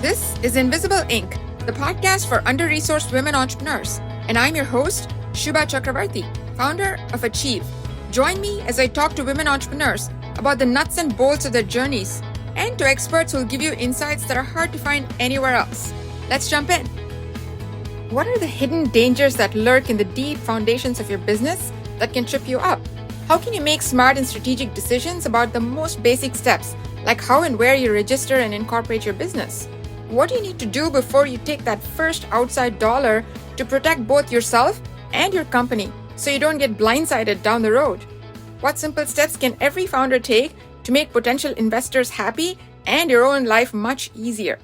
This is Invisible Inc., the podcast for under-resourced women entrepreneurs, and I'm your host, Shubha Chakravarti, founder of Achieve. Join me as I talk to women entrepreneurs about the nuts and bolts of their journeys and to experts who will give you insights that are hard to find anywhere else. Let's jump in. What are the hidden dangers that lurk in the deep foundations of your business that can trip you up? How can you make smart and strategic decisions about the most basic steps, like how and where you register and incorporate your business? What do you need to do before you take that first outside dollar to protect both yourself and your company so you don't get blindsided down the road? What simple steps can every founder take to make potential investors happy and your own life much easier?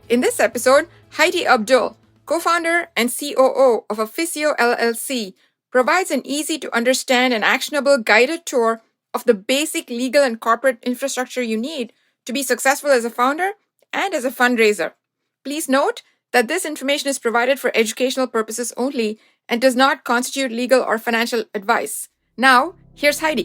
In this episode, Heidi Abdul, co-founder and COO of Afissio LLC, provides an easy-to-understand and actionable guided tour of the basic legal and corporate infrastructure you need to be successful as a founder and as a fundraiser. Please note that this information is provided for educational purposes only and does not constitute legal or financial advice. Now, here's Heidi.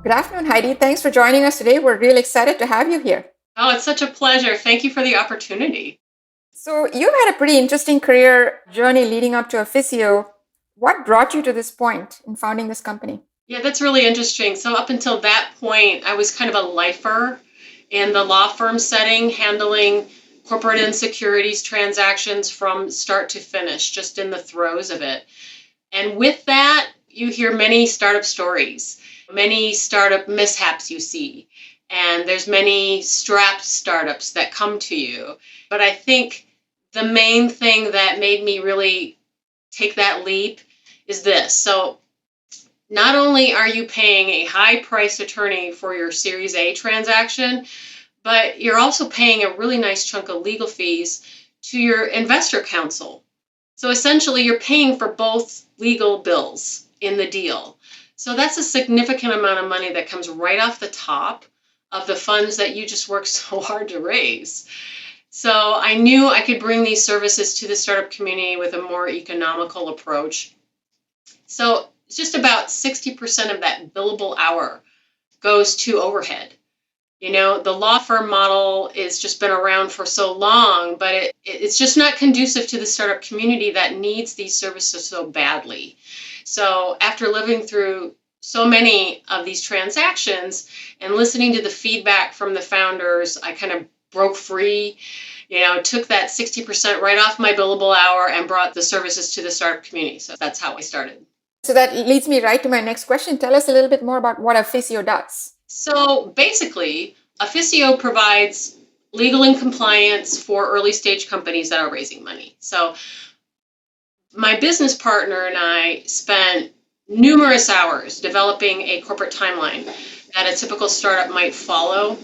Good afternoon, Heidi. Thanks for joining us today. We're really excited to have you here. Oh, it's such a pleasure. Thank you for the opportunity. So you've had a pretty interesting career journey leading up to Afissio. What brought you to this point in founding this company? Yeah, that's really interesting. So up until that point, I was kind of a lifer in the law firm setting, handling corporate and securities transactions from start to finish, just in the throes of it. And with that, you hear many startup stories, many startup mishaps you see, and there's many strapped startups that come to you. But I think the main thing that made me really take that leap is this. So not only are you paying a high-priced attorney for your Series A transaction, but you're also paying a really nice chunk of legal fees to your investor counsel. So essentially, you're paying for both legal bills in the deal. So that's a significant amount of money that comes right off the top of the funds that you just worked so hard to raise. So I knew I could bring these services to the startup community with a more economical approach. So it's just about 60% of that billable hour goes to overhead. You know, the law firm model has just been around for so long, but it's just not conducive to the startup community that needs these services so badly. So after living through so many of these transactions and listening to the feedback from the founders, I kind of broke free, took that 60% right off my billable hour and brought the services to the startup community. So that's how I started. So that leads me right to my next question. Tell us a little bit more about what Afissio does. So basically, Afissio provides legal and compliance for early stage companies that are raising money. So my business partner and I spent numerous hours developing a corporate timeline that a typical startup might follow.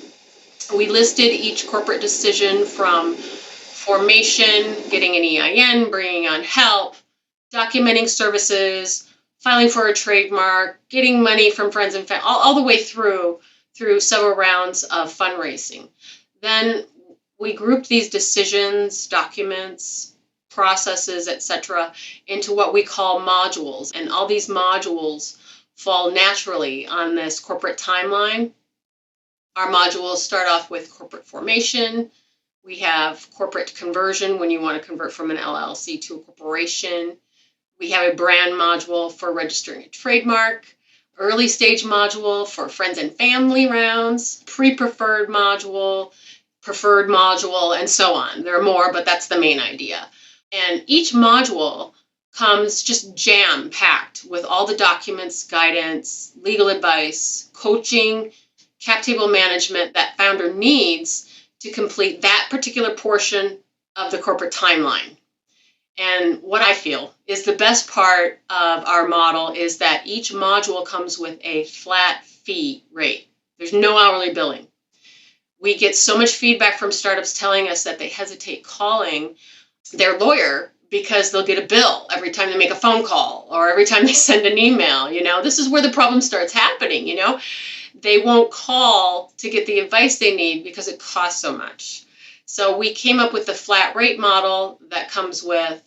We listed each corporate decision from formation, getting an EIN, bringing on help, documenting services, filing for a trademark, getting money from friends and family, all the way through several rounds of fundraising. Then we grouped these decisions, documents, processes, etc., into what we call modules. And all these modules fall naturally on this corporate timeline. Our modules start off with corporate formation. We have corporate conversion when you want to convert from an LLC to a corporation. We have a brand module for registering a trademark, early stage module for friends and family rounds, pre-preferred module, preferred module, and so on. There are more, but that's the main idea. And each module comes just jam-packed with all the documents, guidance, legal advice, coaching, cap table management that founder needs to complete that particular portion of the corporate timeline. And what I feel is the best part of our model is that each module comes with a flat fee rate. There's no hourly billing. We get so much feedback from startups telling us that they hesitate calling their lawyer because they'll get a bill every time they make a phone call or every time they send an email. This is where the problem starts happening. They won't call to get the advice they need because it costs so much. So we came up with the flat rate model that comes with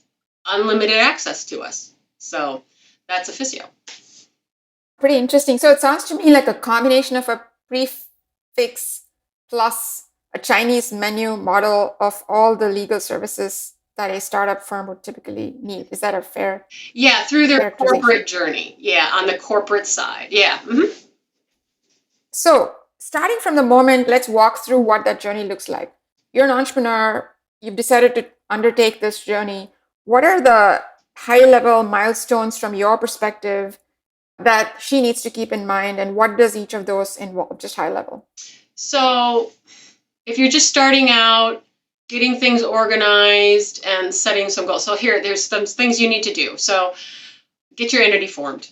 unlimited access to us. So that's Afissio. Pretty interesting. So it sounds to me like a combination of a prefix plus a Chinese menu model of all the legal services that a startup firm would typically need. Is that a fair Yeah, through their characterization? corporate journey. Yeah, on the corporate side. Yeah. So, starting from the moment, let's walk through what that journey looks like. You're an entrepreneur, you've decided to undertake this journey. What are the high level milestones from your perspective that she needs to keep in mind, and what does each of those involve, just high level? So if you're just starting out, getting things organized and setting some goals. So there's some things you need to do. So get your entity formed.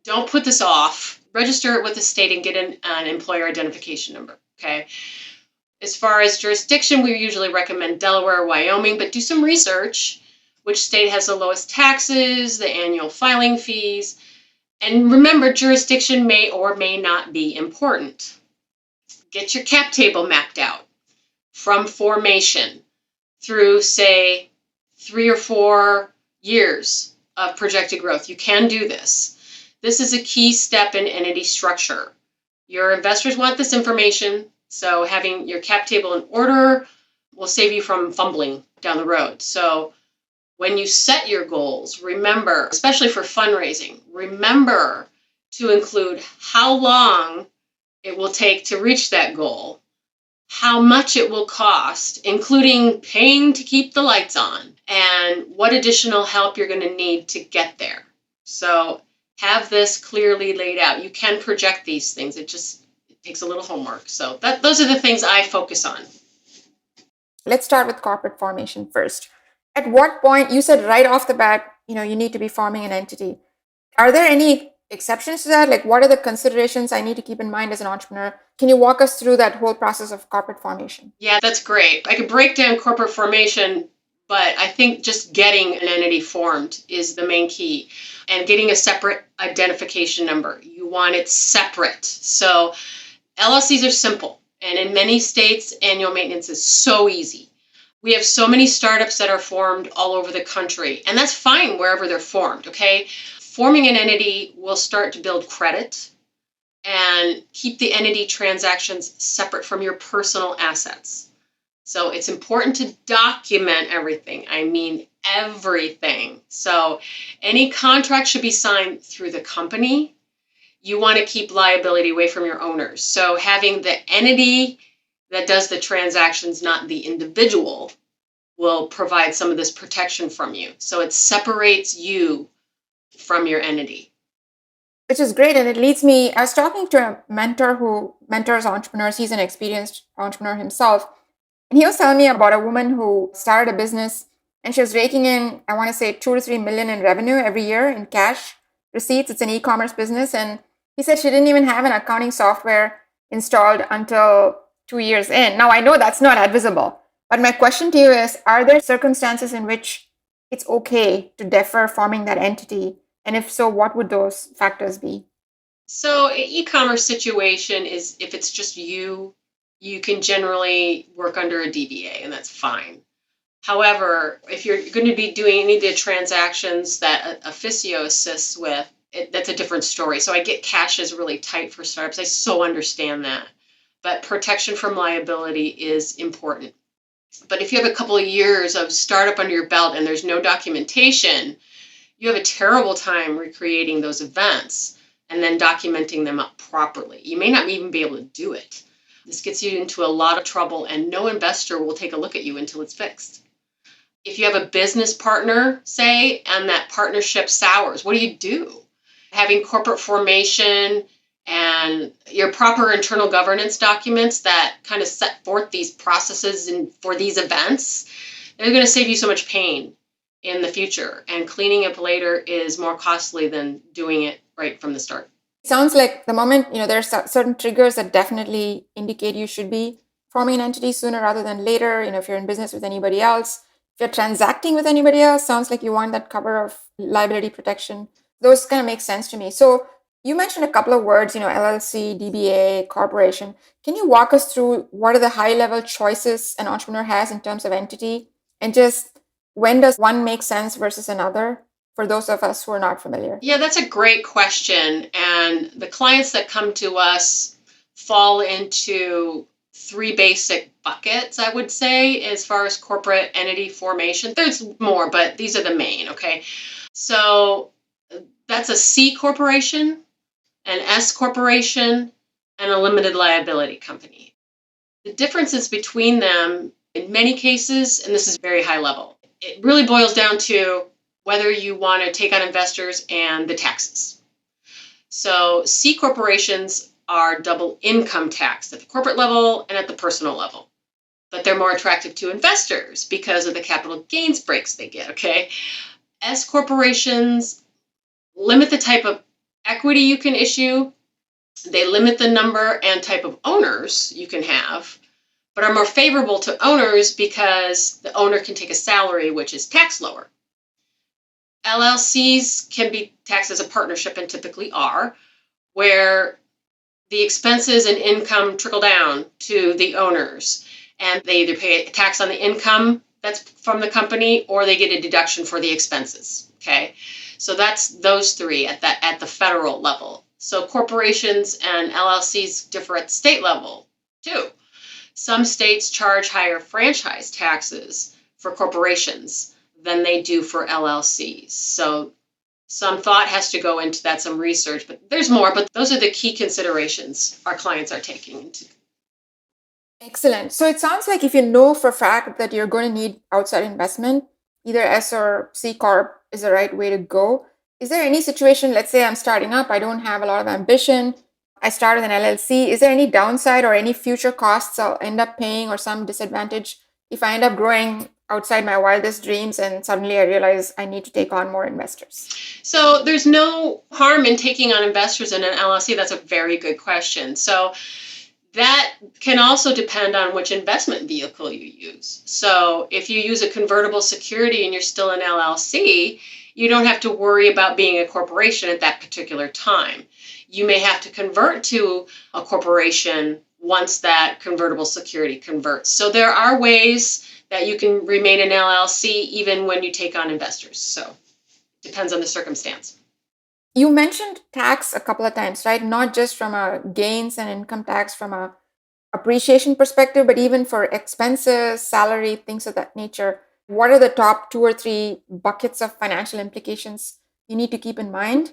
Don't put this off. Register it with the state and get an employer identification number. Okay. As far as jurisdiction, we usually recommend Delaware, Wyoming, but do some research. Which state has the lowest taxes, the annual filing fees, and remember, jurisdiction may or may not be important. Get your cap table mapped out from formation through, say, 3 or 4 years of projected growth. You can do this. This is a key step in entity structure. Your investors want this information, so having your cap table in order will save you from fumbling down the road. So when you set your goals, remember, especially for fundraising, remember to include how long it will take to reach that goal, how much it will cost, including paying to keep the lights on, and what additional help you're going to need to get there. So have this clearly laid out. You can project these things. It takes a little homework. So those are the things I focus on. Let's start with corporate formation first. At what point, you said right off the bat, you need to be forming an entity. Are there any exceptions to that? Like, what are the considerations I need to keep in mind as an entrepreneur? Can you walk us through that whole process of corporate formation? Yeah, that's great. I could break down corporate formation, but I think just getting an entity formed is the main key, and getting a separate identification number. You want it separate. So LLCs are simple, and in many states, annual maintenance is so easy. We have so many startups that are formed all over the country, and that's fine wherever they're formed, okay? Forming an entity will start to build credit and keep the entity transactions separate from your personal assets. So it's important to document everything. I mean, everything. So any contract should be signed through the company. You want to keep liability away from your owners. So having the entity that does the transactions, not the individual, will provide some of this protection from you. So it separates you from your entity. Which is great. And it leads me, I was talking to a mentor who mentors entrepreneurs. He's an experienced entrepreneur himself. And he was telling me about a woman who started a business and she was raking in, I want to say 2 to 3 million in revenue every year in cash receipts. It's an e-commerce business. And he said she didn't even have an accounting software installed until 2 years in. Now, I know that's not advisable, but my question to you is, are there circumstances in which it's okay to defer forming that entity? And if so, what would those factors be? So an e-commerce situation is, if it's just you can generally work under a DBA, and that's fine. However, if you're going to be doing any of the transactions that Afissio assists with, that's a different story. So I get cash is really tight for startups. I so understand that. But protection from liability is important. But if you have a couple of years of startup under your belt and there's no documentation, you have a terrible time recreating those events and then documenting them up properly. You may not even be able to do it. This gets you into a lot of trouble, and no investor will take a look at you until it's fixed. If you have a business partner, say, and that partnership sours, what do? Having corporate formation and your proper internal governance documents that kind of set forth these processes and for these events, they're going to save you so much pain in the future. And cleaning up later is more costly than doing it right from the start. Sounds like the moment, there's certain triggers that definitely indicate you should be forming an entity sooner rather than later. If you're in business with anybody else, if you're transacting with anybody else, sounds like you want that cover of liability protection. Those kind of make sense to me. So you mentioned a couple of words, LLC, DBA, corporation. Can you walk us through what are the high level choices an entrepreneur has in terms of entity, and just when does one make sense versus another? for those of us who are not familiar? Yeah, that's a great question. And the clients that come to us fall into three basic buckets, I would say, as far as corporate entity formation. There's more, but these are the main, okay? So that's a C corporation, an S corporation, and a limited liability company. The differences between them, in many cases, and this is very high level, it really boils down to whether you want to take on investors and the taxes. So C corporations are double income taxed at the corporate level and at the personal level. But they're more attractive to investors because of the capital gains breaks they get, okay? S corporations limit the type of equity you can issue. They limit the number and type of owners you can have, but are more favorable to owners because the owner can take a salary, which is taxed lower. LLCs can be taxed as a partnership and typically are, where the expenses and income trickle down to the owners, and they either pay a tax on the income that's from the company or they get a deduction for the expenses. Okay, so that's those three at the federal level. So corporations and LLCs differ at state level too. Some states charge higher franchise taxes for corporations than they do for LLCs. So some thought has to go into that, some research, but there's more, but those are the key considerations our clients are taking into. Excellent. So it sounds like if you know for a fact that you're going to need outside investment, either S or C Corp is the right way to go. Is there any situation, let's say I'm starting up, I don't have a lot of ambition, I started an LLC, is there any downside or any future costs I'll end up paying or some disadvantage if I end up growing outside my wildest dreams and suddenly I realize I need to take on more investors? So there's no harm in taking on investors in an LLC. That's a very good question. So that can also depend on which investment vehicle you use. So if you use a convertible security and you're still an LLC, you don't have to worry about being a corporation at that particular time. You may have to convert to a corporation once that convertible security converts. So there are ways that you can remain an LLC even when you take on investors. So it depends on the circumstance. You mentioned tax a couple of times, right? Not just from a gains and income tax from a appreciation perspective, but even for expenses, salary, things of that nature. What are the top 2 or 3 buckets of financial implications you need to keep in mind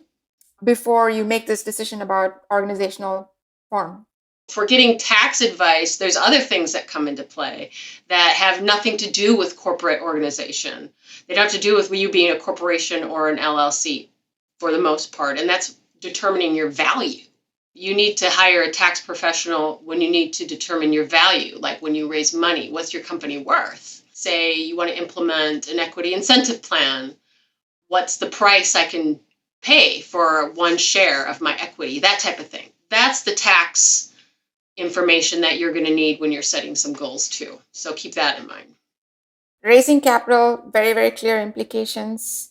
before you make this decision about organizational form? For getting tax advice, there's other things that come into play that have nothing to do with corporate organization. They don't have to do with you being a corporation or an LLC for the most part, and that's determining your value. You need to hire a tax professional when you need to determine your value, like when you raise money, what's your company worth? Say you want to implement an equity incentive plan. What's the price I can pay for one share of my equity? That type of thing. That's the tax information that you're going to need when you're setting some goals too. So keep that in mind. Raising capital, very, very clear implications.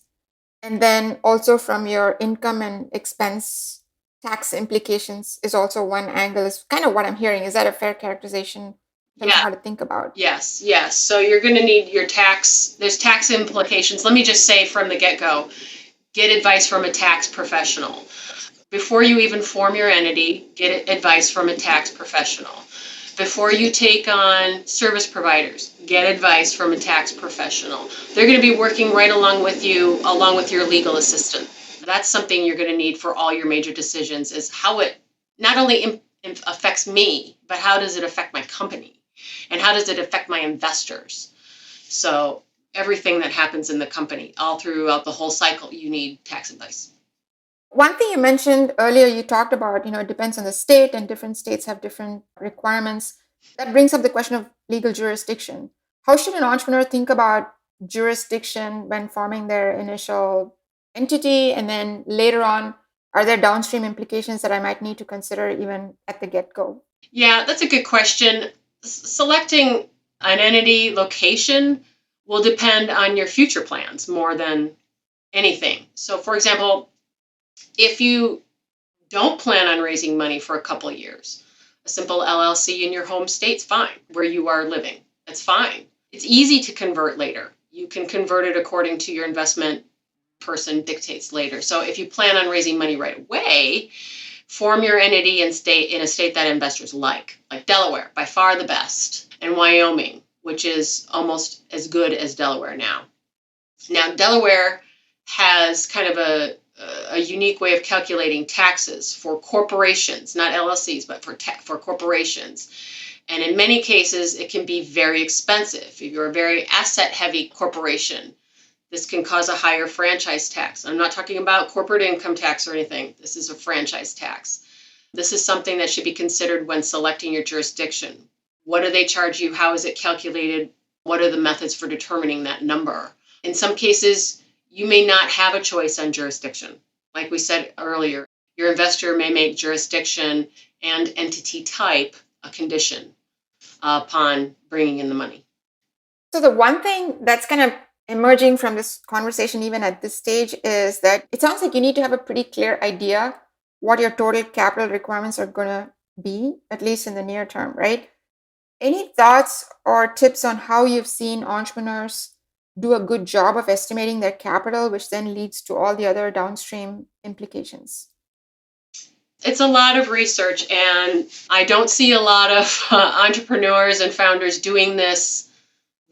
And then also from your income and expense tax implications is also one angle, is kind of what I'm hearing. Is that a fair characterization? Yeah. How to think about? Yes. So you're going to need your tax. There's tax implications. Let me just say from the get-go, get advice from a tax professional. Before you even form your entity, get advice from a tax professional. Before you take on service providers, get advice from a tax professional. They're going to be working right along with you, along with your legal assistant. That's something you're going to need for all your major decisions, is how it not only affects me, but how does it affect my company? And how does it affect my investors? So everything that happens in the company, all throughout the whole cycle, you need tax advice. One thing you mentioned earlier, you talked about, it depends on the state and different states have different requirements. That brings up the question of legal jurisdiction. How should an entrepreneur think about jurisdiction when forming their initial entity? And then later on, are there downstream implications that I might need to consider even at the get-go? Yeah, that's a good question. Selecting an entity location will depend on your future plans more than anything. So for example, if you don't plan on raising money for a couple of years, a simple LLC in your home state's fine, where you are living. That's fine. It's easy to convert later. You can convert it according to your investment person dictates later. So if you plan on raising money right away, form your entity and state in a state that investors like Delaware, by far the best, and Wyoming, which is almost as good as Delaware now. Now, Delaware has kind of a unique way of calculating taxes for corporations, not LLCs, but for corporations. And in many cases, it can be very expensive. If you're a very asset-heavy corporation, this can cause a higher franchise tax. I'm not talking about corporate income tax or anything. This is a franchise tax. This is something that should be considered when selecting your jurisdiction. What do they charge you? How is it calculated? What are the methods for determining that number? In some cases, you may not have a choice on jurisdiction. Like we said earlier, your investor may make jurisdiction and entity type a condition upon bringing in the money. So the one thing that's kind of emerging from this conversation, even at this stage, is that it sounds like you need to have a pretty clear idea what your total capital requirements are going to be, at least in the near term, right? Any thoughts or tips on how you've seen entrepreneurs do a good job of estimating their capital, which then leads to all the other downstream implications? It's a lot of research, and I don't see a lot of entrepreneurs and founders doing this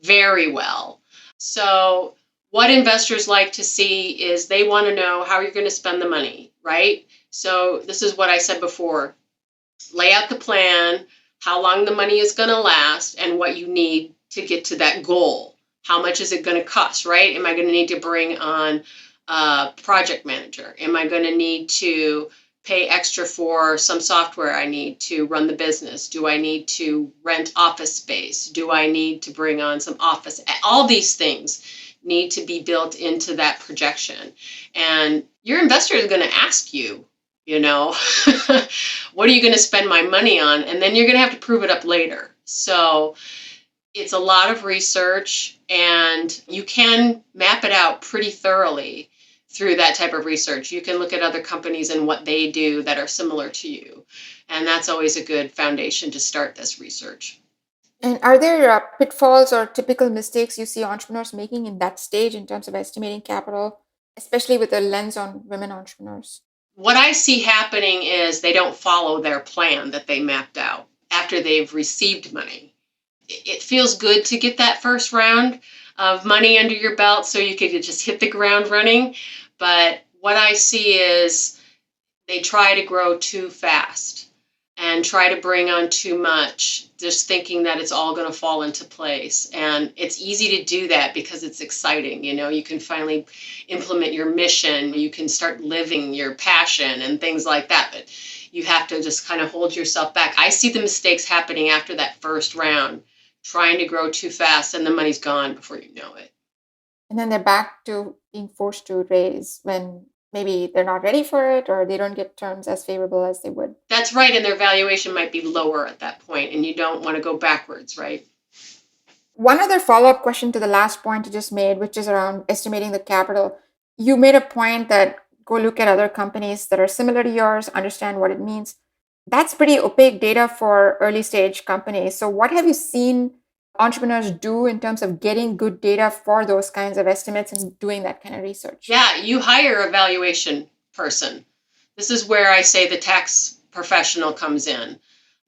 very well. So what investors like to see is they want to know how you're going to spend the money, right? So this is what I said before. Lay out the plan, how long the money is going to last, and what you need to get to that goal. How much is it going to cost, right? Am I going to need to bring on a project manager? Am I going to need to pay extra for some software I need to run the business? Do I need to rent office space? Do I need to bring on some office? All these things need to be built into that projection. And your investor is going to ask you, what are you going to spend my money on? And then you're going to have to prove it up later. So it's a lot of research, and you can map it out pretty thoroughly through that type of research. You can look at other companies and what they do that are similar to you. And that's always a good foundation to start this research. And are there pitfalls or typical mistakes you see entrepreneurs making in that stage in terms of estimating capital, especially with a lens on women entrepreneurs? What I see happening is they don't follow their plan that they mapped out after they've received money. It feels good to get that first round of money under your belt so you could just hit the ground running. But what I see is they try to grow too fast and try to bring on too much, just thinking that it's all going to fall into place. And it's easy to do that because it's exciting. You can finally implement your mission. You can start living your passion and things like that. But you have to just kind of hold yourself back. I see the mistakes happening after that first round, trying to grow too fast, and the money's gone before you know it. And then they're back to being forced to raise when maybe they're not ready for it, or they don't get terms as favorable as they would. That's right. And their valuation might be lower at that point, and you don't want to go backwards, right? One other follow-up question to the last point you just made, which is around estimating the capital. You made a point that go look at other companies that are similar to yours, understand what it means. That's pretty opaque data for early stage companies. So what have you seen entrepreneurs do in terms of getting good data for those kinds of estimates and doing that kind of research? Yeah, you hire a valuation person. This is where I say the tax professional comes in.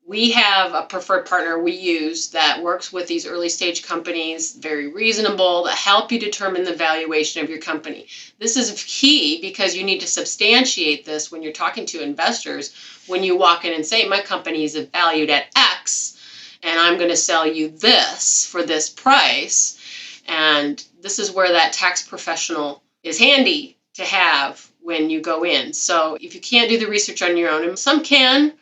We have a preferred partner we use that works with these early stage companies, very reasonable, that help you determine the valuation of your company. This is key because you need to substantiate this when you're talking to investors. When you walk in and say, my company is valued at X, and I'm going to sell you this for this price. And this is where that tax professional is handy to have when you go in. So if you can't do the research on your own, and some can,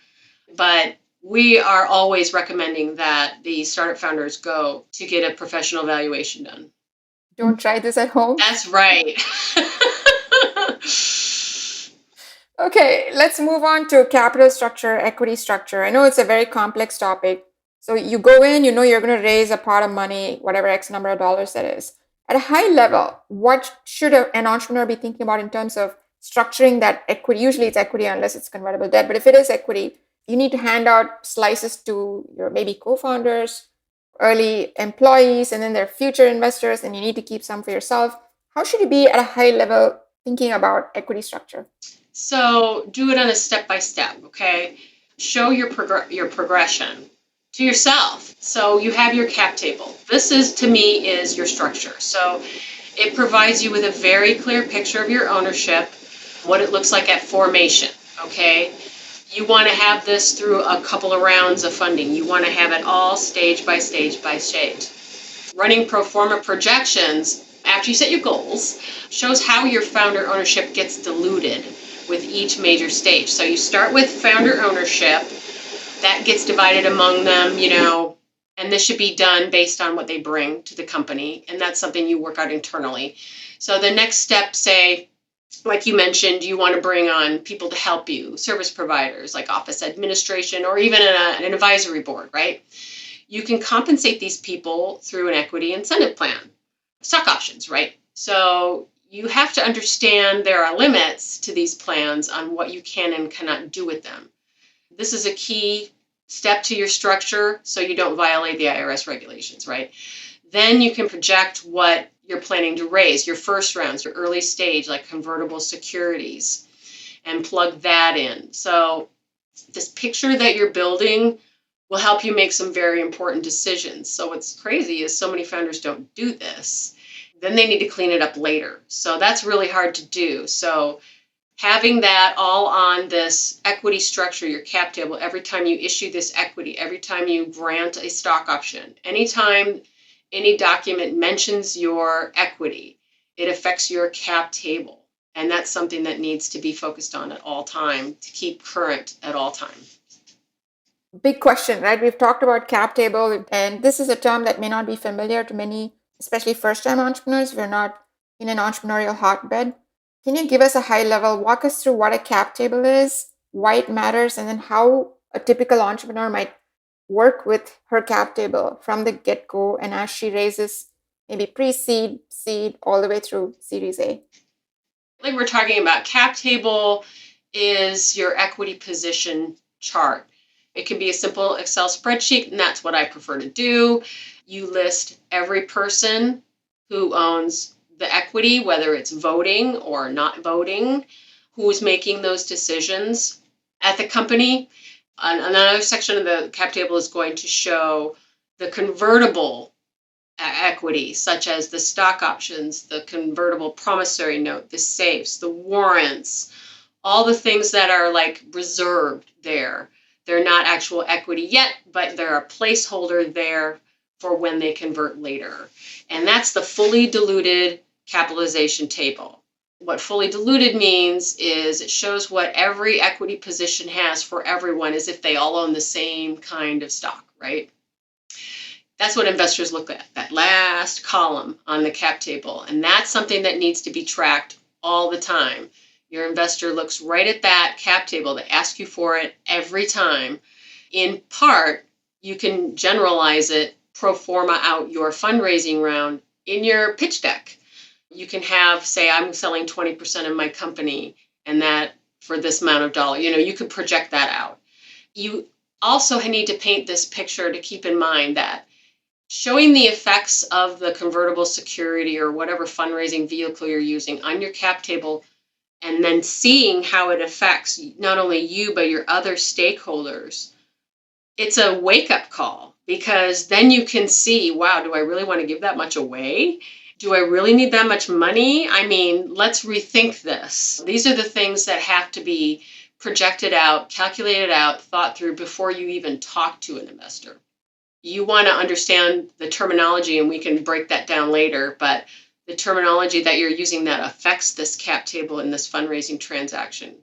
but we are always recommending that the startup founders go to get a professional valuation done. Don't try this at home. That's right. Okay, let's move on to capital structure, equity structure. I know it's a very complex topic. So you go in, you're going to raise a pot of money, whatever X number of dollars that is. At a high level, what should an entrepreneur be thinking about in terms of structuring that equity? Usually it's equity unless it's convertible debt. But if it is equity, you need to hand out slices to your maybe co-founders, early employees, and then their future investors, and you need to keep some for yourself. How should you be at a high level thinking about equity structure? So do it on a step-by-step, okay? Show your progression to yourself. So you have your cap table. This is, to me, is your structure. So it provides you with a very clear picture of your ownership, what it looks like at formation, okay? You want to have this through a couple of rounds of funding. You want to have it all stage by stage by stage. Running pro forma projections after you set your goals shows how your founder ownership gets diluted with each major stage. So you start with founder ownership, that gets divided among them, and this should be done based on what they bring to the company, and that's something you work out internally. So the next step, say, like you mentioned, you want to bring on people to help you, service providers like office administration or even an advisory board, right? You can compensate these people through an equity incentive plan, stock options, right? So you have to understand there are limits to these plans on what you can and cannot do with them. This is a key step to your structure so you don't violate the IRS regulations, right? Then you can project what you're planning to raise, your first rounds, your early stage, like convertible securities, and plug that in. So this picture that you're building will help you make some very important decisions. So what's crazy is so many founders don't do this. Then they need to clean it up later. So that's really hard to do. So having that all on this equity structure, your cap table, every time you issue this equity, every time you grant a stock option, anytime any document mentions your equity, it affects your cap table. And that's something that needs to be focused on at all time to keep current at all time. Big question, right? We've talked about cap table, and this is a term that may not be familiar to many, especially first-time entrepreneurs. We're not in an entrepreneurial hotbed. Can you give us a high level, walk us through what a cap table is, why it matters, and then how a typical entrepreneur might work with her cap table from the get-go and as she raises maybe pre-seed, seed, all the way through Series A? Like we're talking about, cap table is your equity position chart. It can be a simple Excel spreadsheet, and that's what I prefer to do. You list every person who owns the equity, whether it's voting or not voting, who's making those decisions at the company. Another section of the cap table is going to show the convertible equity, such as the stock options, the convertible promissory note, the safes, the warrants, all the things that are like reserved there. They're not actual equity yet, but they're a placeholder there for when they convert later. And that's the fully diluted capitalization table. What fully diluted means is it shows what every equity position has for everyone as if they all own the same kind of stock, right? That's what investors look at, that last column on the cap table. And that's something that needs to be tracked all the time. Your investor looks right at that cap table. They ask you for it every time. In part, you can generalize it, pro forma out your fundraising round in your pitch deck. You can have, say, I'm selling 20% of my company and that for this amount of dollars. You could project that out. You also need to paint this picture to keep in mind that showing the effects of the convertible security or whatever fundraising vehicle you're using on your cap table, and then seeing how it affects not only you, but your other stakeholders, it's a wake-up call, because then you can see, wow, do I really want to give that much away? Do I really need that much money? I mean, let's rethink this. These are the things that have to be projected out, calculated out, thought through before you even talk to an investor. You want to understand the terminology, and we can break that down later, but the terminology that you're using that affects this cap table in this fundraising transaction.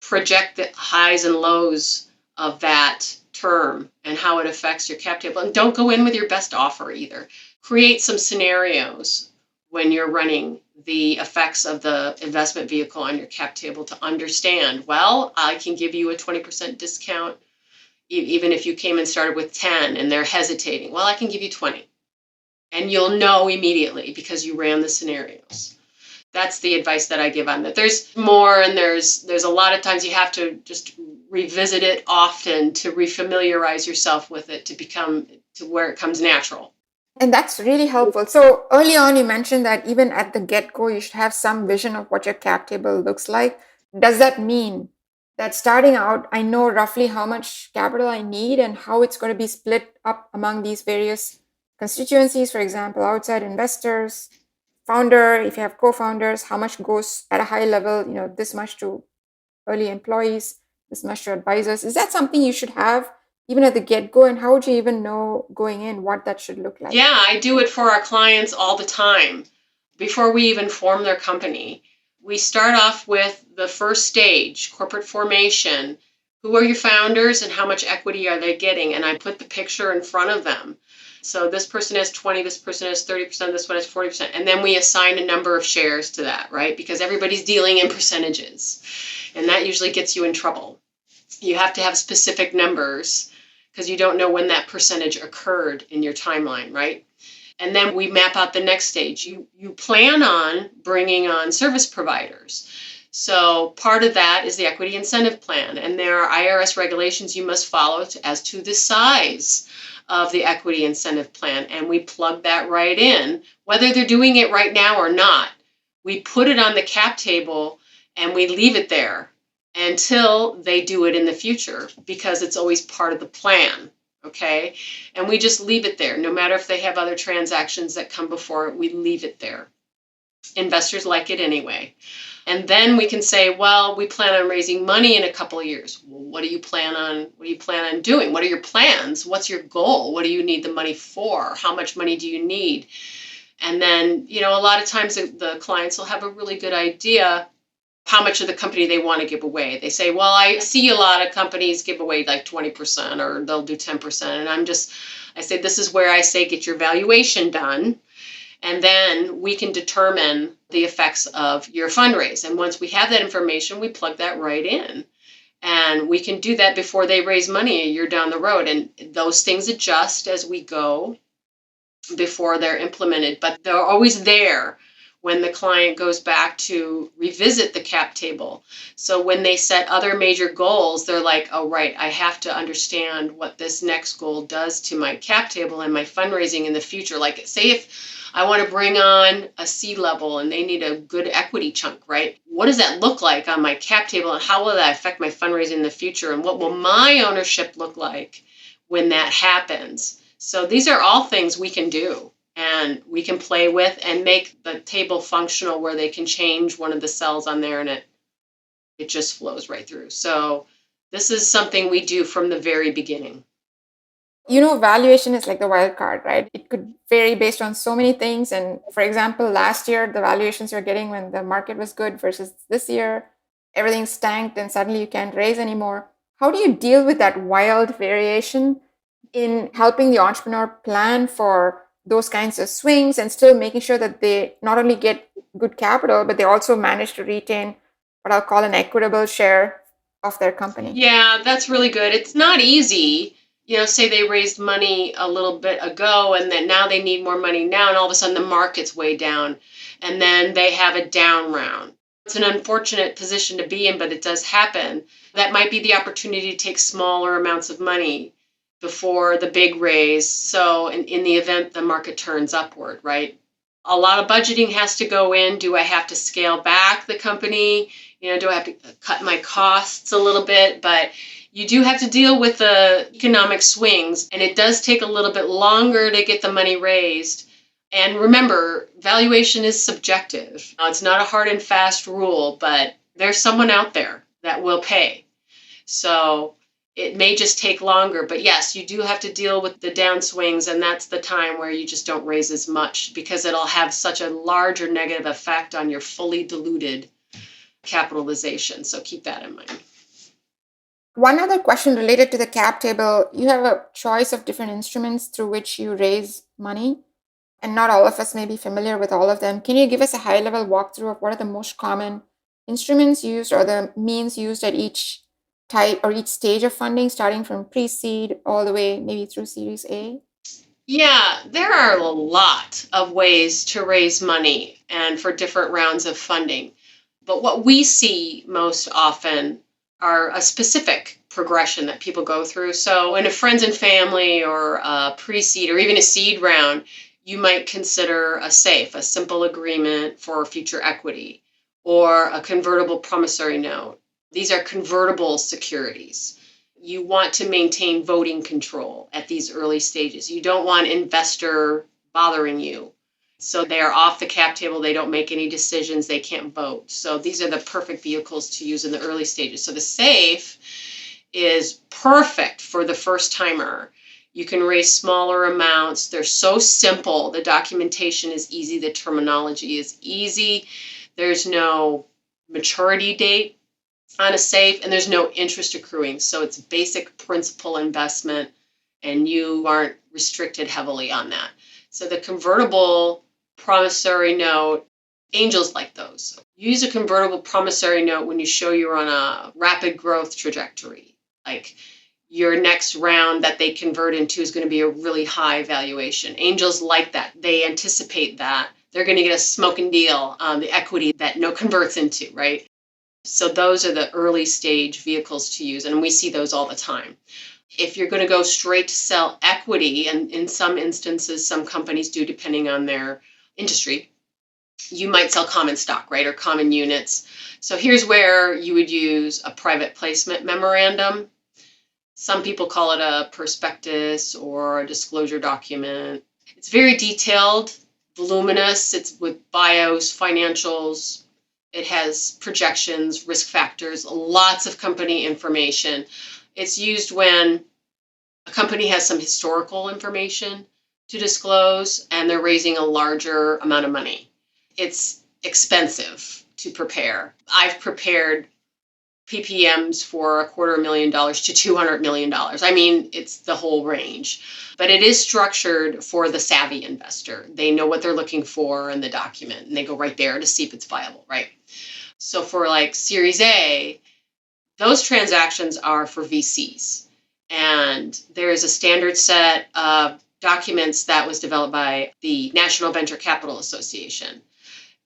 Project the highs and lows of that term and how it affects your cap table. And don't go in with your best offer either. Create some scenarios when you're running the effects of the investment vehicle on your cap table to understand, well, I can give you a 20% discount even if you came and started with 10 and they're hesitating. Well, I can give you 20. And you'll know immediately because you ran the scenarios. That's the advice that I give on that. There's more, and there's a lot of times you have to just revisit it often to refamiliarize yourself with it to become to where it comes natural. And that's really helpful. So early on, you mentioned that even at the get-go, you should have some vision of what your cap table looks like. Does that mean that starting out, I know roughly how much capital I need and how it's going to be split up among these various constituencies, for example, outside investors, founder, if you have co-founders, how much goes at a high level, this much to early employees, this much to advisors. Is that something you should have even at the get-go? And how would you even know going in what that should look like? Yeah, I do it for our clients all the time before we even form their company. We start off with the first stage, corporate formation. Who are your founders and how much equity are they getting? And I put the picture in front of them. So this person has 20, this person has 30%, this one has 40%. And then we assign a number of shares to that, right? Because everybody's dealing in percentages. And that usually gets you in trouble. You have to have specific numbers because you don't know when that percentage occurred in your timeline, right? And then we map out the next stage. You plan on bringing on service providers. So part of that is the equity incentive plan. And there are IRS regulations you must follow as to the size of the equity incentive plan. And we plug that right in, whether they're doing it right now or not. We put it on the cap table and we leave it there until they do it in the future because it's always part of the plan. Okay. And we just leave it there. No matter if they have other transactions that come before it, we leave it there. Investors like it anyway. And then we can say, well, we plan on raising money in a couple of years. Well, what do you plan on doing? What are your plans? What's your goal? What do you need the money for? How much money do you need? And then, a lot of times the clients will have a really good idea how much of the company they want to give away. They say, well, I see a lot of companies give away like 20% or they'll do 10%. And I say, this is where I say, get your valuation done. And then we can determine the effects of your fundraise. And once we have that information, we plug that right in. And we can do that before they raise money a year down the road. And those things adjust as we go before they're implemented. But they're always there when the client goes back to revisit the cap table. So when they set other major goals, they're like, oh, right, I have to understand what this next goal does to my cap table and my fundraising in the future. Like, say if I want to bring on a C-level and they need a good equity chunk, right? What does that look like on my cap table and how will that affect my fundraising in the future? And what will my ownership look like when that happens? So these are all things we can do. And we can play with and make the table functional where they can change one of the cells on there and it just flows right through. So this is something we do from the very beginning. Valuation is like the wild card, right? It could vary based on so many things. And for example, last year, the valuations you're getting when the market was good versus this year, everything stanked and suddenly you can't raise anymore. How do you deal with that wild variation in helping the entrepreneur plan for those kinds of swings and still making sure that they not only get good capital, but they also manage to retain what I'll call an equitable share of their company? Yeah, that's really good. It's not easy. Say they raised money a little bit ago and then now they need more money now, and all of a sudden the market's way down and then they have a down round. It's an unfortunate position to be in, but it does happen. That might be the opportunity to take smaller amounts of money before the big raise. So in the event the market turns upward, right? A lot of budgeting has to go in. Do I have to scale back the company? Do I have to cut my costs a little bit? But you do have to deal with the economic swings, and it does take a little bit longer to get the money raised. And remember, valuation is subjective. It's not a hard and fast rule, but there's someone out there that will pay. So it may just take longer, but yes, you do have to deal with the downswings, and that's the time where you just don't raise as much because it'll have such a larger negative effect on your fully diluted capitalization. So keep that in mind. One other question related to the cap table. You have a choice of different instruments through which you raise money, and not all of us may be familiar with all of them. Can you give us a high-level walkthrough of what are the most common instruments used or the means used at each type or each stage of funding, starting from pre-seed all the way maybe through Series A? Yeah, there are a lot of ways to raise money and for different rounds of funding. But what we see most often are a specific progression that people go through. So in a friends and family or a pre-seed or even a seed round, you might consider a SAFE, a simple agreement for future equity, or a convertible promissory note. These are convertible securities. You want to maintain voting control at these early stages. You don't want investor bothering you. So they are off the cap table. They don't make any decisions. They can't vote. So these are the perfect vehicles to use in the early stages. So the SAFE is perfect for the first timer. You can raise smaller amounts. They're so simple. The documentation is easy. The terminology is easy. There's no maturity date on a SAFE, and there's no interest accruing. So it's basic principal investment, and you aren't restricted heavily on that. So the convertible promissory note, angels like those. Use a convertible promissory note when you show you're on a rapid growth trajectory. Like your next round that they convert into is going to be a really high valuation. Angels like that. They anticipate that. They're going to get a smoking deal on the equity that no converts into, right? So those are the early stage vehicles to use, and we see those all the time. If you're going to go straight to sell equity, and in some instances, some companies do, depending on their industry, you might sell common stock, right, or common units. So here's where you would use a private placement memorandum. Some people call it a prospectus or a disclosure document. It's very detailed, voluminous. It's with bios, financials. It has projections, risk factors, lots of company information. It's used when a company has some historical information to disclose and they're raising a larger amount of money. It's expensive to prepare. I've prepared PPMs for $250,000 to $200 million. I mean, it's the whole range. But it is structured for the savvy investor. They know what they're looking for in the document, and they go right there to see if it's viable, right? So for like Series A, those transactions are for VCs. And there is a standard set of documents that was developed by the National Venture Capital Association.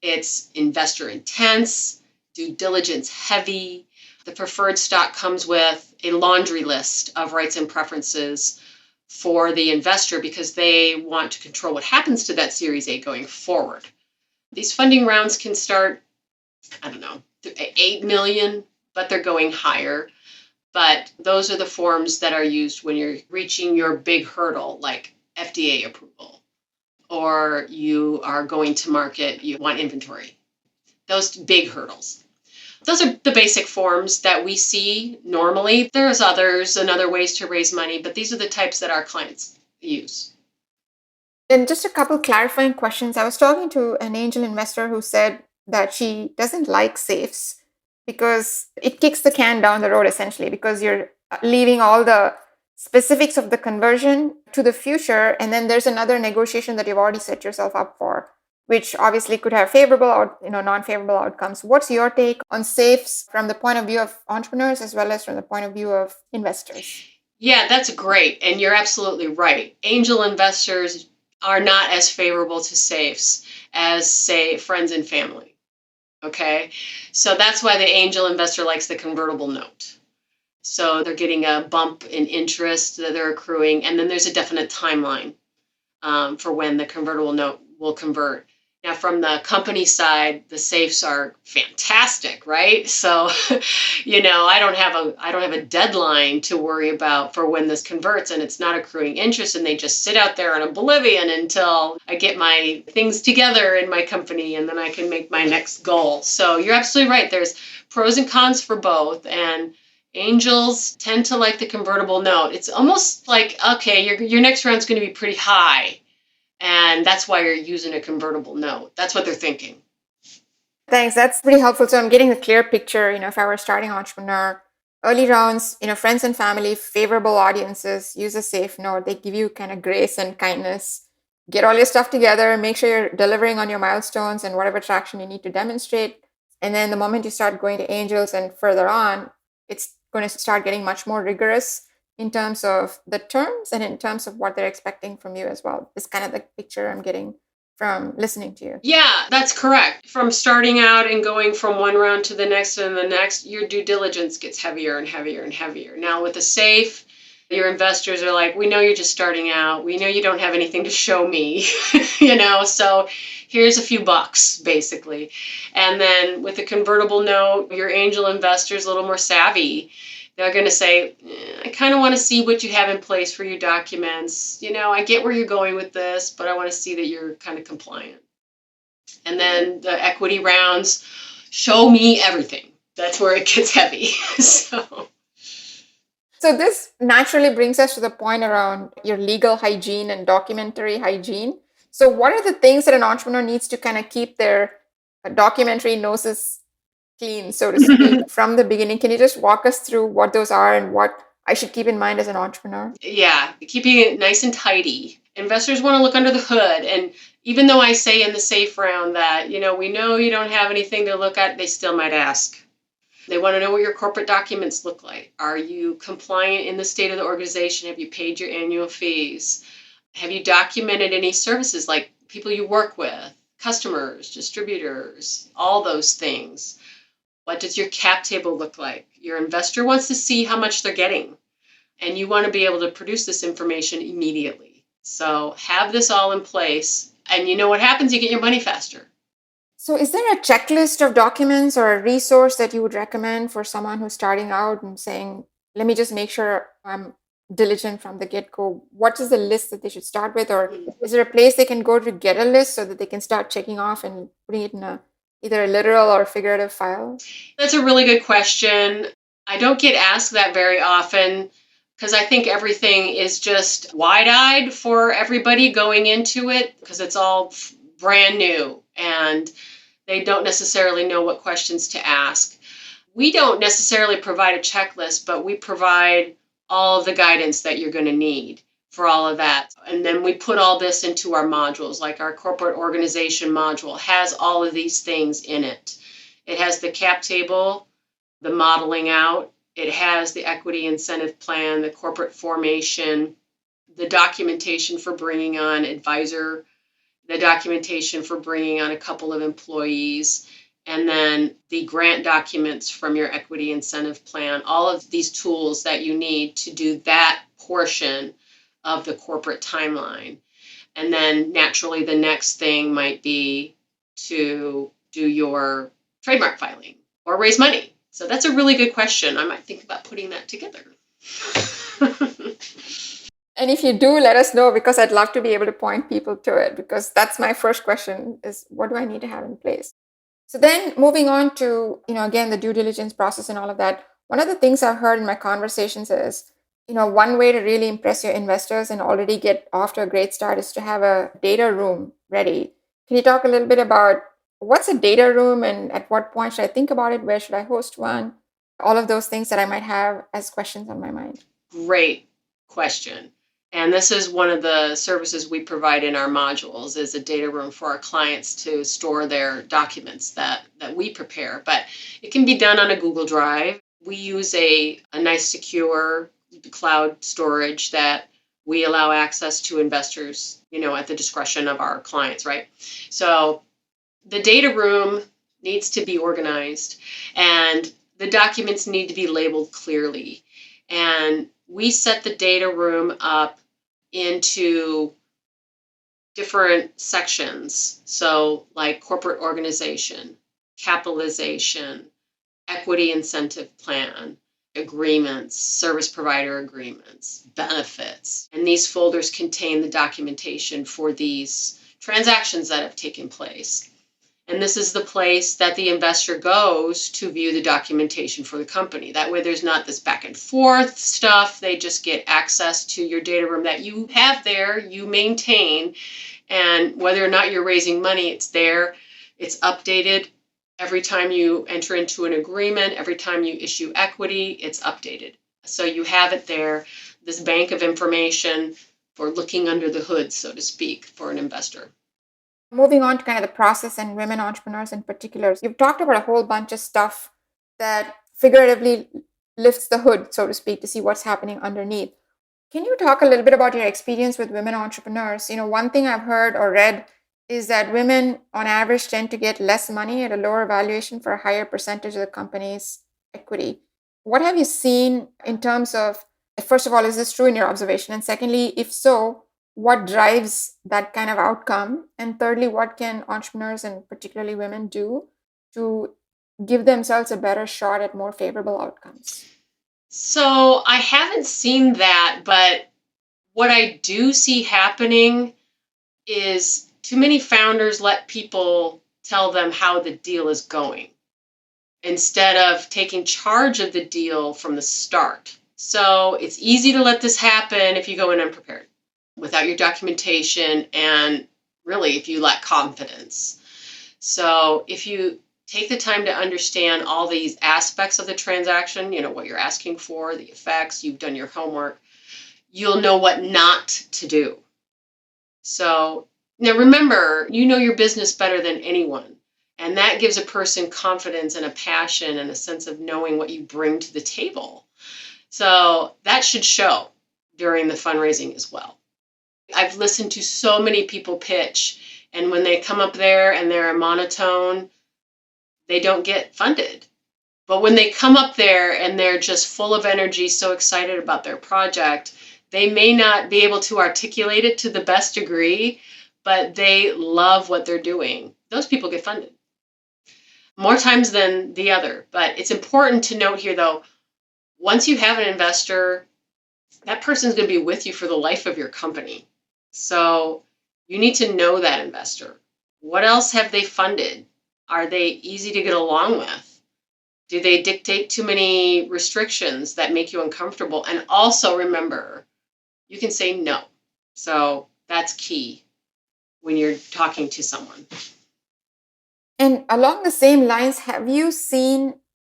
It's investor intense, due diligence heavy. The preferred stock comes with a laundry list of rights and preferences for the investor because they want to control what happens to that Series A going forward. These funding rounds can start, I don't know, 8 million, but they're going higher. But those are the forms that are used when you're reaching your big hurdle, like FDA approval, or you are going to market, you want inventory. Those big hurdles. Those are the basic forms that we see normally. There's others and other ways to raise money, but these are the types that our clients use. And just a couple clarifying questions. I was talking to an angel investor who said that she doesn't like safes because it kicks the can down the road, essentially, because you're leaving all the specifics of the conversion to the future. And then there's another negotiation that you've already set yourself up for, which obviously could have favorable or non-favorable outcomes. What's your take on safes from the point of view of entrepreneurs as well as from the point of view of investors? Yeah, that's great. And you're absolutely right. Angel investors are not as favorable to safes as, say, friends and family. Okay, so that's why the angel investor likes the convertible note. So they're getting a bump in interest that they're accruing, and then there's a definite timeline for when the convertible note will convert. Now, from the company side, the safes are fantastic, right? So, I don't have a deadline to worry about for when this converts, and it's not accruing interest, and they just sit out there in oblivion until I get my things together in my company, and then I can make my next goal. So you're absolutely right. There's pros and cons for both, and angels tend to like the convertible note. It's almost like, okay, your next round's going to be pretty high. And that's why you're using a convertible note. That's what they're thinking. Thanks. That's pretty helpful. So I'm getting a clear picture. If I were a starting entrepreneur, early rounds, friends and family, favorable audiences, use a safe note. They give you kind of grace and kindness. Get all your stuff together. Make sure you're delivering on your milestones and whatever traction you need to demonstrate. And then the moment you start going to angels and further on, it's going to start getting much more rigorous in terms of the terms and in terms of what they're expecting from you as well. It's kind of the picture I'm getting from listening to you. Yeah, that's correct. From starting out and going from one round to the next and the next, your due diligence gets heavier and heavier and heavier. Now with a safe, Your investors are like, we know you're just starting out. We know you don't have anything to show me, so here's a few bucks, basically. And then with a convertible note, your angel investors, a little more savvy, they're going to say, I kind of want to see what you have in place for your documents. I get where you're going with this, but I want to see that you're kind of compliant. And then the equity rounds, show me everything. That's where it gets heavy. So this naturally brings us to the point around your legal hygiene and documentary hygiene. So what are the things that an entrepreneur needs to kind of keep their documentary noses clean, so to speak, from the beginning? Can you just walk us through what those are and what I should keep in mind as an entrepreneur? Yeah, keeping it nice and tidy. Investors want to look under the hood. And even though I say in the safe round that, we know you don't have anything to look at, they still might ask. They want to know what your corporate documents look like. Are you compliant in the state of the organization? Have you paid your annual fees? Have you documented any services like people you work with, customers, distributors, all those things? What does your cap table look like? Your investor wants to see how much they're getting, and you want to be able to produce this information immediately. So have this all in place, and you know what happens? You get your money faster. So is there a checklist of documents or a resource that you would recommend for someone who's starting out and saying, let me just make sure I'm diligent from the get-go? What is the list that they should start with? Or is there a place they can go to get a list so that they can start checking off and putting it in either a literal or figurative file? That's a really good question. I don't get asked that very often because I think everything is just wide-eyed for everybody going into it because it's all brand new and they don't necessarily know what questions to ask. We don't necessarily provide a checklist, but we provide all of the guidance that you're going to need for all of that. And then we put all this into our modules, like our corporate organization module has all of these things in it. It has the cap table, the modeling out, it has the equity incentive plan, the corporate formation, the documentation for bringing on advisor, the documentation for bringing on a couple of employees, and then the grant documents from your equity incentive plan, all of these tools that you need to do that portion of the corporate timeline. And then naturally the next thing might be to do your trademark filing or raise money. So that's a really good question. I might think about putting that together. And if you do, let us know, because I'd love to be able to point people to it, because that's my first question is, what do I need to have in place? So then moving on to, again, the due diligence process and all of that, one of the things I've heard in my conversations is, one way to really impress your investors and already get off to a great start is to have a data room ready. Can you talk a little bit about what's a data room and at what point should I think about it? Where should I host one? All of those things that I might have as questions on my mind. Great question. And this is one of the services we provide in our modules is a data room for our clients to store their documents that we prepare. But it can be done on a Google Drive. We use a nice secure cloud storage that we allow access to investors, at the discretion of our clients, right? So the data room needs to be organized and the documents need to be labeled clearly. And we set the data room up into different sections. So like corporate organization, capitalization, equity incentive plan, agreements, service provider agreements, benefits. And these folders contain the documentation for these transactions that have taken place. And this is the place that the investor goes to view the documentation for the company. That way there's not this back and forth stuff. They just get access to your data room that you have there, you maintain. And whether or not you're raising money, it's there. It's updated. Every time you enter into an agreement, every time you issue equity, it's updated. So you have it there, this bank of information for looking under the hood, so to speak, for an investor. Moving on to kind of the process and women entrepreneurs in particular, you've talked about a whole bunch of stuff that figuratively lifts the hood, so to speak, to see what's happening underneath. Can you talk a little bit about your experience with women entrepreneurs? One thing I've heard or read is that women on average tend to get less money at a lower valuation for a higher percentage of the company's equity. What have you seen in terms of First of all, is this true in your observation? And secondly, if so, what drives that kind of outcome? And thirdly, what can entrepreneurs and particularly women do to give themselves a better shot at more favorable outcomes? So I haven't seen that, but what I do see happening is too many founders let people tell them how the deal is going instead of taking charge of the deal from the start. So it's easy to let this happen if you go in unprepared, without your documentation, and really if you lack confidence. So if you take the time to understand all these aspects of the transaction, what you're asking for, the effects, you've done your homework, you'll know what not to do. So now remember, you know your business better than anyone. And that gives a person confidence and a passion and a sense of knowing what you bring to the table. So that should show during the fundraising as well. I've listened to so many people pitch, and when they come up there and they're monotone, they don't get funded. But when they come up there and they're just full of energy, so excited about their project, they may not be able to articulate it to the best degree, but they love what they're doing. Those people get funded more times than the other. But it's important to note here, though, once you have an investor, that person's going to be with you for the life of your company. So you need to know that investor. What else have they funded? Are they easy to get along with? Do they dictate too many restrictions that make you uncomfortable? And also remember, you can say no. So that's key when you're talking to someone. And along the same lines, have you seen,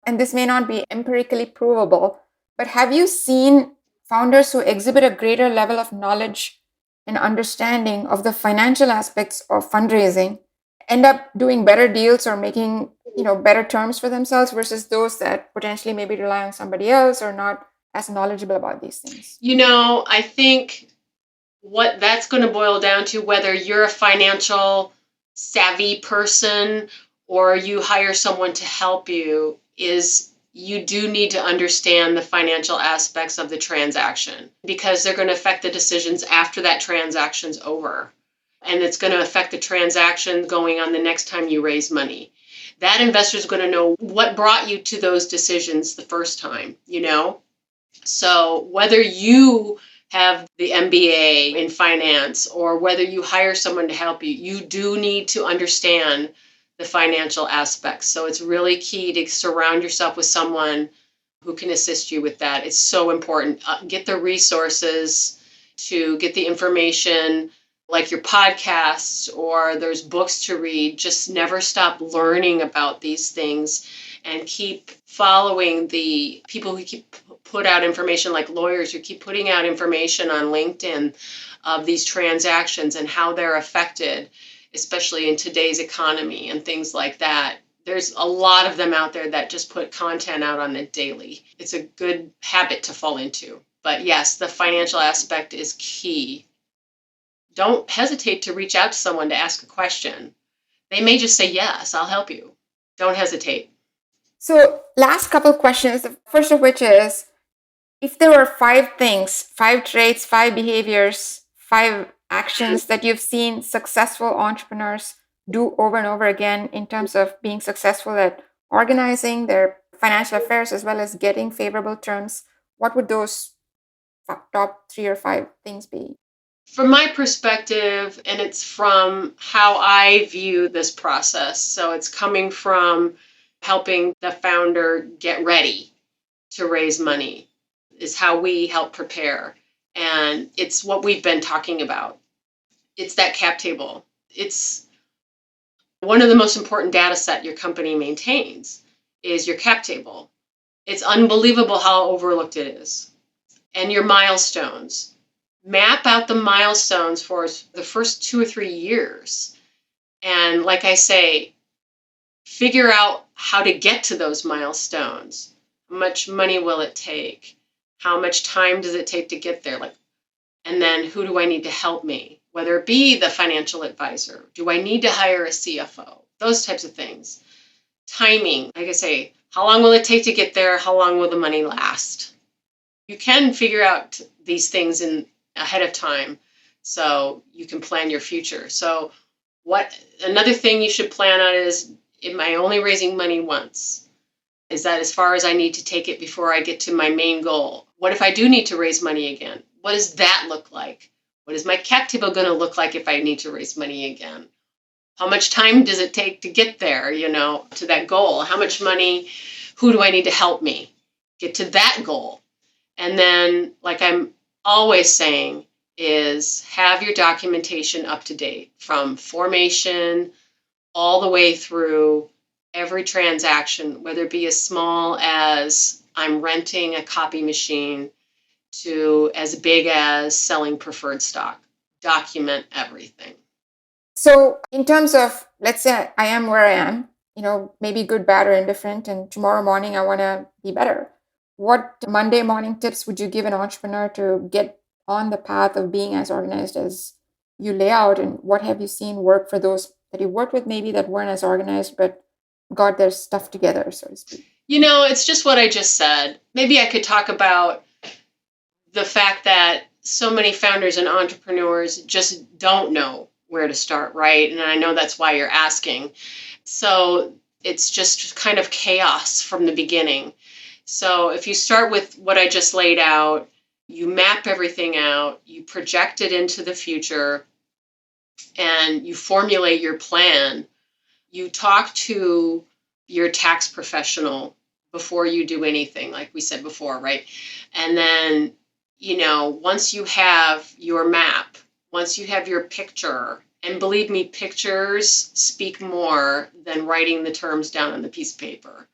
and this may not be empirically provable, but have you seen founders who exhibit a greater level of knowledge and understanding of the financial aspects of fundraising end up doing better deals or making better terms for themselves versus those that potentially maybe rely on somebody else or not as knowledgeable about these things? I think what that's going to boil down to, whether you're a financial savvy person or you hire someone to help you, is you do need to understand the financial aspects of the transaction, because they're going to affect the decisions after that transaction's over. And it's going to affect the transaction going on the next time you raise money. That investor is going to know what brought you to those decisions the first time, So whether you have the MBA in finance or whether you hire someone to help you, you do need to understand the financial aspects. So it's really key to surround yourself with someone who can assist you with that. It's so important. Get the resources to get the information, like your podcasts, or there's books to read. Just never stop learning about these things and keep following the people who keep put out information, like lawyers who keep putting out information on LinkedIn of these transactions and how they're affected, especially in today's economy and things like that. There's a lot of them out there that just put content out on it daily. It's a good habit to fall into. But yes, the financial aspect is key. Don't hesitate to reach out to someone to ask a question. They may just say, yes, I'll help you. Don't hesitate. So last couple questions, the first of which is, if there were 5 things, 5 traits, 5 behaviors, 5 actions that you've seen successful entrepreneurs do over and over again in terms of being successful at organizing their financial affairs as well as getting favorable terms, what would those top 3 or 5 things be? From my perspective, and it's from how I view this process, so it's coming from helping the founder get ready to raise money, is how we help prepare. And it's what we've been talking about. It's that cap table. It's one of the most important data set your company maintains is your cap table. It's unbelievable how overlooked it is. And your milestones. Map out the milestones for the first 2 or 3 years. And like I say, figure out how to get to those milestones. How much money will it take? How much time does it take to get there? And then who do I need to help me? Whether it be the financial advisor. Do I need to hire a CFO? Those types of things. Timing, like I say, how long will it take to get there? How long will the money last? You can figure out these things ahead of time so you can plan your future. So another thing you should plan on is, am I only raising money once? Is that as far as I need to take it before I get to my main goal? What if I do need to raise money again? What does that look like? What is my cap table going to look like if I need to raise money again? How much time does it take to get there, to that goal? How much money, who do I need to help me get to that goal? And then, like I'm always saying, is have your documentation up to date from formation all the way through every transaction, whether it be as small as I'm renting a copy machine to as big as selling preferred stock. Document everything. So in terms of, let's say I am where I am, maybe good, bad, or indifferent, and tomorrow morning I want to be better. What Monday morning tips would you give an entrepreneur to get on the path of being as organized as you lay out? And what have you seen work for those that you worked with, maybe that weren't as organized, but got their stuff together, so to speak? It's just what I just said. Maybe I could talk about the fact that so many founders and entrepreneurs just don't know where to start, right? And I know that's why you're asking. So it's just kind of chaos from the beginning. So if you start with what I just laid out, you map everything out, you project it into the future, and you formulate your plan. You talk to your tax professional before you do anything, like we said before, right? And then, once you have your map, once you have your picture, and believe me, pictures speak more than writing the terms down on the piece of paper.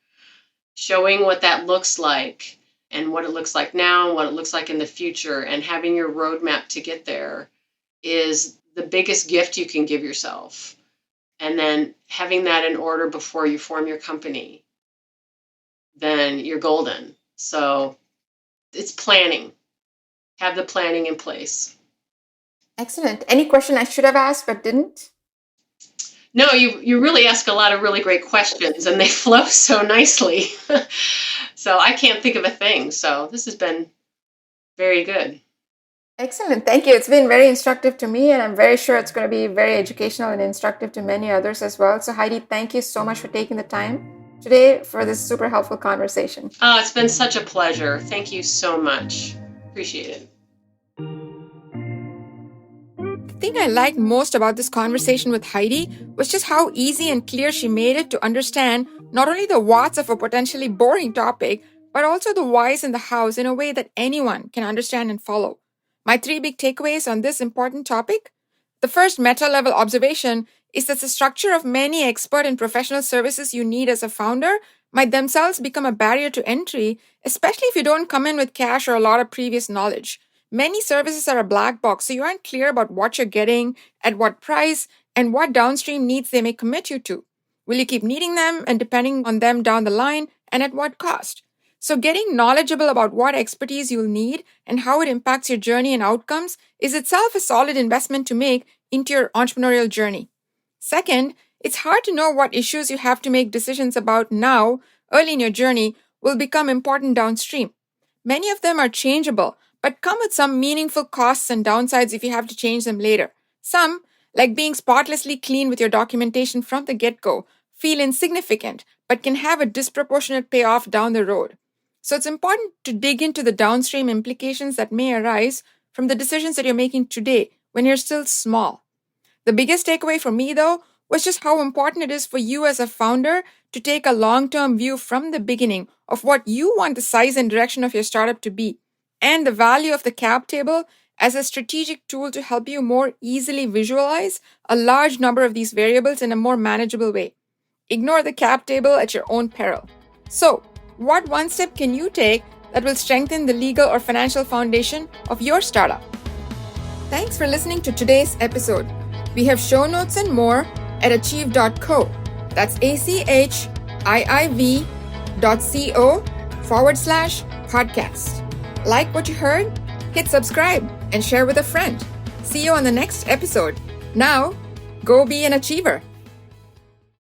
Showing what that looks like and what it looks like now and what it looks like in the future, and having your roadmap to get there is the biggest gift you can give yourself. And then having that in order before you form your company, then you're golden. So it's planning. Have the planning in place. Excellent. Any question I should have asked but didn't? No, you really ask a lot of really great questions, and they flow so nicely. So I can't think of a thing. So this has been very good. Excellent. Thank you. It's been very instructive to me, and I'm very sure it's going to be very educational and instructive to many others as well. So Heidi, thank you so much for taking the time today for this super helpful conversation. Oh, it's been such a pleasure. Thank you so much. Appreciate it. The thing I liked most about this conversation with Heidi was just how easy and clear she made it to understand not only the whats of a potentially boring topic, but also the whys and the hows in a way that anyone can understand and follow. My 3 big takeaways on this important topic. The first meta-level observation is that the structure of many expert and professional services you need as a founder might themselves become a barrier to entry, especially if you don't come in with cash or a lot of previous knowledge. Many services are a black box, so you aren't clear about what you're getting, at what price, and what downstream needs they may commit you to. Will you keep needing them and depending on them down the line, and at what cost? So getting knowledgeable about what expertise you'll need and how it impacts your journey and outcomes is itself a solid investment to make into your entrepreneurial journey. Second, it's hard to know what issues you have to make decisions about now, early in your journey, will become important downstream. Many of them are changeable, but come with some meaningful costs and downsides if you have to change them later. Some, like being spotlessly clean with your documentation from the get-go, feel insignificant, but can have a disproportionate payoff down the road. So it's important to dig into the downstream implications that may arise from the decisions that you're making today when you're still small. The biggest takeaway for me, though, was just how important it is for you as a founder to take a long-term view from the beginning of what you want the size and direction of your startup to be, and the value of the cap table as a strategic tool to help you more easily visualize a large number of these variables in a more manageable way. Ignore the cap table at your own peril. So, what one step can you take that will strengthen the legal or financial foundation of your startup? Thanks for listening to today's episode. We have show notes and more at achieve.co. That's achieve.co/podcast. Like what you heard? Hit subscribe and share with a friend. See you on the next episode. Now, go be an achiever.